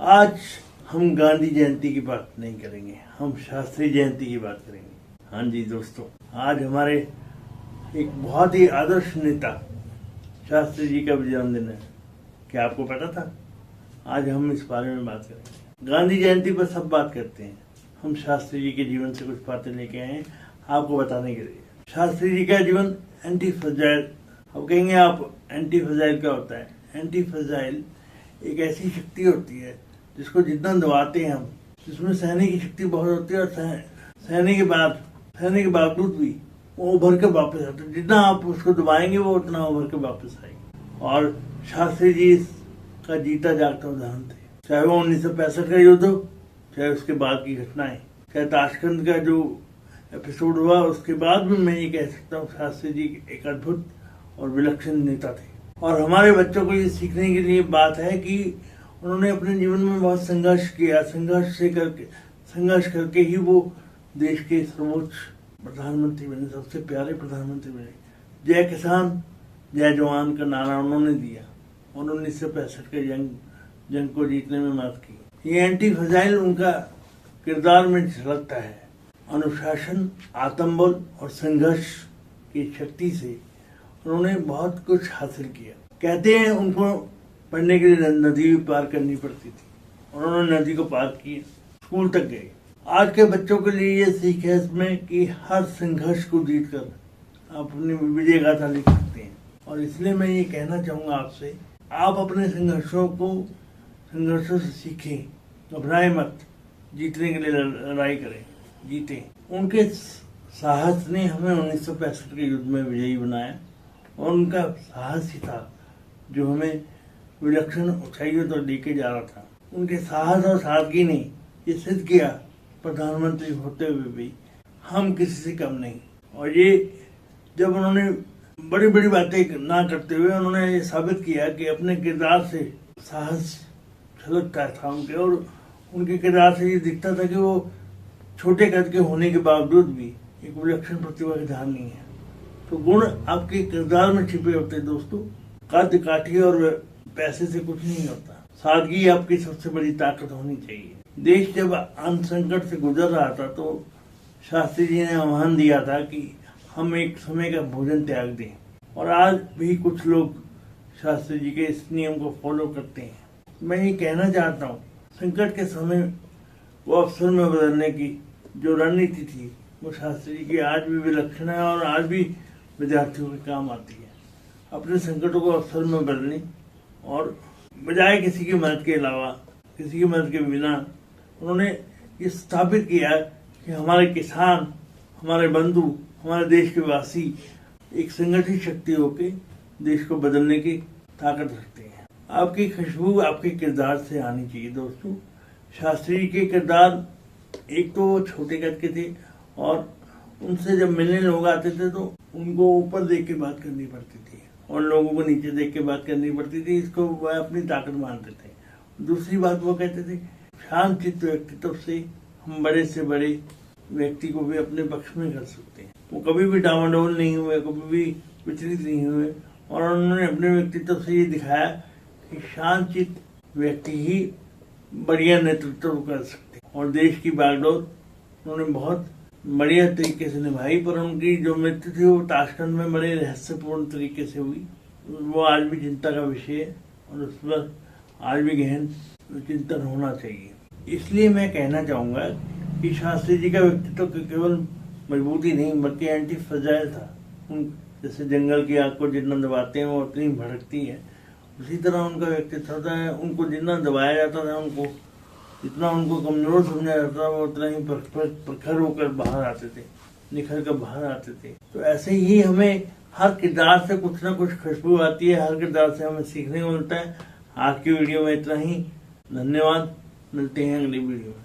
आज हम गांधी जयंती की बात नहीं करेंगे, हम शास्त्री जयंती की बात करेंगे। हाँ जी दोस्तों, आज हमारे एक बहुत ही आदर्श नेता शास्त्री जी का भी जन्मदिन है। क्या आपको पता था? आज हम इस बारे में बात करेंगे। गांधी जयंती पर सब बात करते हैं, हम शास्त्री जी के जीवन से कुछ बातें लेके आए हैं आपको बताने के लिए। शास्त्री जी का जीवन एंटी फ्रजाइल। अब कहेंगे आप एंटी फ्रजाइल क्या होता है? एंटी फ्रजाइल एक ऐसी शक्ति होती है जिसको जितना दबाते हैं हम, जिसमें सहने की शक्ति बहुत होती है और सहने के बावजूद भी वो उभर के वापस आते हैं। जितना आप उसको दबाएंगे वो उतना उभर के वापस आएंगे। और शास्त्री जी का जीता जागता उदाहरण थे। चाहे वो 1965 का युद्ध हो, चाहे उसके बाद की घटनाएं, चाहे ताशकंद का जो एपिसोड हुआ, उसके बाद भी मैं ये कह सकता हूँ शास्त्री जी एक अद्भुत और विलक्षण नेता थे। और हमारे बच्चों को ये सीखने के लिए बात है कि उन्होंने अपने जीवन में बहुत संघर्ष किया। संघर्ष करके ही वो देश के सर्वोच्च प्रधानमंत्री बने, सबसे प्यारे प्रधानमंत्री बने। जय किसान जय जवान का नारा उन्होंने दिया और 1965 के जंग को जीतने में मदद की। ये एंटी फ्रजाइल उनका किरदार में झलकता है। अनुशासन, आत्मबल और संघर्ष की शक्ति से उन्होंने बहुत कुछ हासिल किया। कहते हैं उनको पढ़ने के लिए नदी भी पार करनी पड़ती थी, उन्होंने नदी को पार किया, स्कूल तक गए। आज के बच्चों के लिए ये सीख है इसमें कि हर संघर्ष को जीतकर आप अपनी विजय गाथा लिख सकते हैं। और इसलिए मैं ये कहना चाहूँगा आपसे, आप अपने संघर्षों से सीखें, घबराएं मत, जीतने के लिए लड़ाई करें, जीतें। उनके साहस ने हमें 1965 के युद्ध में विजयी बनाया और उनका साहस ही था जो हमें विलक्षण ऊंचाइयों तक लेके जा रहा था। उनके साहस और सादगी ने ये सिद्ध किया प्रधानमंत्री होते हुए भी हम किसी से कम नहीं। और ये जब उन्होंने बड़ी बड़ी बातें ना करते हुए उन्होंने ये साबित किया कि अपने किरदार से साहस झलकता था उनके, और उनके किरदार से ये दिखता था कि वो छोटे कद के होने के बावजूद भी एक विलक्षण प्रतिभा के धारणी है। तो गुण आपके किरदार में छिपे होते हैं दोस्तों। कद काठी और पैसे से कुछ नहीं होता, सादगी आपकी सबसे बड़ी ताकत होनी चाहिए। देश जब अन्न संकट से गुजर रहा था तो शास्त्री जी ने आह्वान दिया था कि हम एक समय का भोजन त्याग दें, और आज भी कुछ लोग शास्त्री जी के इस नियम को फॉलो करते हैं। मैं ये कहना चाहता हूँ, संकट के समय वो अवसर में बदलने की जो रणनीति थी वो शास्त्री जी की आज भी विलक्षण है और आज भी विद्यार्थियों के काम आती है। अपने संकटों को अवसर में बदलने और बजाय किसी की मदद के अलावा, किसी की मदद के बिना उन्होंने ये स्थापित किया कि हमारे किसान, हमारे बंधु, हमारे देश के वासी एक संगठित शक्ति होकर देश को बदलने की ताकत रखते हैं। आपकी खुशबू आपके किरदार से आनी चाहिए दोस्तों। शास्त्री जी के किरदार, एक तो वो छोटे कद के थे और उनसे जब मिलने लोग आते थे तो उनको ऊपर देख के बात करनी पड़ती थी और लोगों को नीचे देख के बात करनी पड़ती थी। इसको वह अपनी ताकत मानते थे। दूसरी बात वो कहते थे, शांत चित्त व्यक्तित्व से हम बड़े से बड़े व्यक्ति को भी अपने पक्ष में कर सकते हैं। वो कभी भी डामाडोल नहीं हुए, कभी भी विचलित नहीं हुए, और उन्होंने अपने व्यक्तित्व से ये दिखाया कि शांत चित्त व्यक्ति ही बढ़िया नेतृत्व कर सकते हैं। और देश की बागडोर उन्होंने बहुत बढ़िया तरीके से निभाई, पर उनकी जो मृत्यु थी वो ताशकंद में बड़े रहस्यपूर्ण तरीके से हुई। वो आज भी चिंता का विषय है और उस पर आज भी गहन चिंतन होना चाहिए। इसलिए मैं कहना चाहूँगा कि शास्त्री जी का व्यक्तित्व केवल मजबूती नहीं बल्कि एंटी फ्रजाइल था। जैसे जंगल की आग को जितना दबाते हैं वो उतनी भड़कती है, उसी तरह उनका व्यक्तित्व था। उनको जितना दबाया जाता था, उनको जितना उनको कमजोर समझा जाता था, वो उतना ही प्रखर होकर बाहर आते थे, निखर कर बाहर आते थे। तो ऐसे ही हमें हर किरदार से कुछ ना कुछ खुशबू आती है, हर किरदार से हमें सीखने को मिलता है। आज की वीडियो में इतना ही। धन्यवाद, मिलते हैं अगली वीडियो में।